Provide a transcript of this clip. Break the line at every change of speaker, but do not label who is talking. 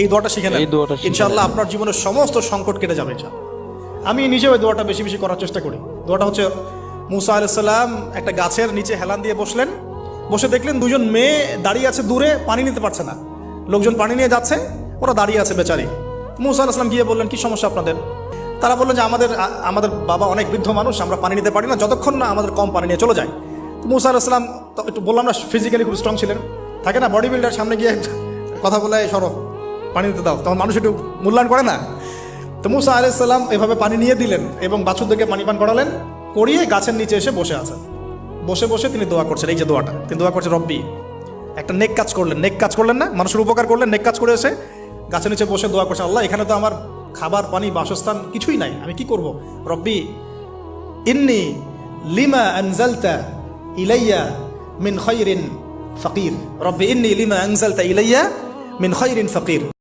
এই দোয়াটা শিখে নেন, ইনশাআল্লাহ আপনার জীবনের সমস্ত সংকট কেটে যাবে। আমি নিজেও এই দোয়াটা বেশি বেশি করার চেষ্টা করি। দোয়াটা হচ্ছে, মুসা আলাইহিস সালাম একটা গাছের নিচে হেলান দিয়ে বসলেন, বসে দেখলেন দুজন মেয়ে দাঁড়িয়ে আছে দূরে, পানি নিতে পারছে না, লোকজন পানি নিয়ে যাচ্ছে, ওরা দাঁড়িয়ে আছে বেচারি। মুসা আলাইহিস সালাম গিয়ে বললেন, কি সমস্যা আপনাদের? তারা বললেন যে আমাদের বাবা অনেক বৃদ্ধ মানুষ, আমরা পানি নিতে পারি না যতক্ষণ না আমাদের কম পানি নিয়ে চলে যায়। তো মুসা আলাইহিস সালাম একটু বললাম না, ফিজিক্যালি খুব স্ট্রং ছিলেন, থাকে না বডি বিল্ডার, সামনে গিয়ে কথা বলে সরো পানি দিতে দাও, তখন মানুষ একটু মূল্যায়ন করে না। তো মুসা আলাইহিস সালাম এভাবে পানি নিয়ে দিলেন এবং বাছুরদেরকে পানি পান করালেন, করিয়ে গাছের নিচে এসে বসে আছেন। বসে বসে তিনি দোয়া করছেন, এই যে দোয়াটা তিনি দোয়া করছেন, রব্বি, একটা নেক কাজ করলেন না, মানুষের উপকার করলেন, নেক কাজ করে এসে গাছের নিচে বসে দোয়া করছেন, আল্লাহ এখানে তো আমার খাবার পানি বাসস্থান কিছুই নাই, আমি কি করব? রব্বি ইন্নি লিমা আনজালতা ইলাইয়া মিন খায়রিন ফাকির, রব্বি ইন্নি লিমা আনজালতা ইলাইয়া মিন খায়রিন ফাকির।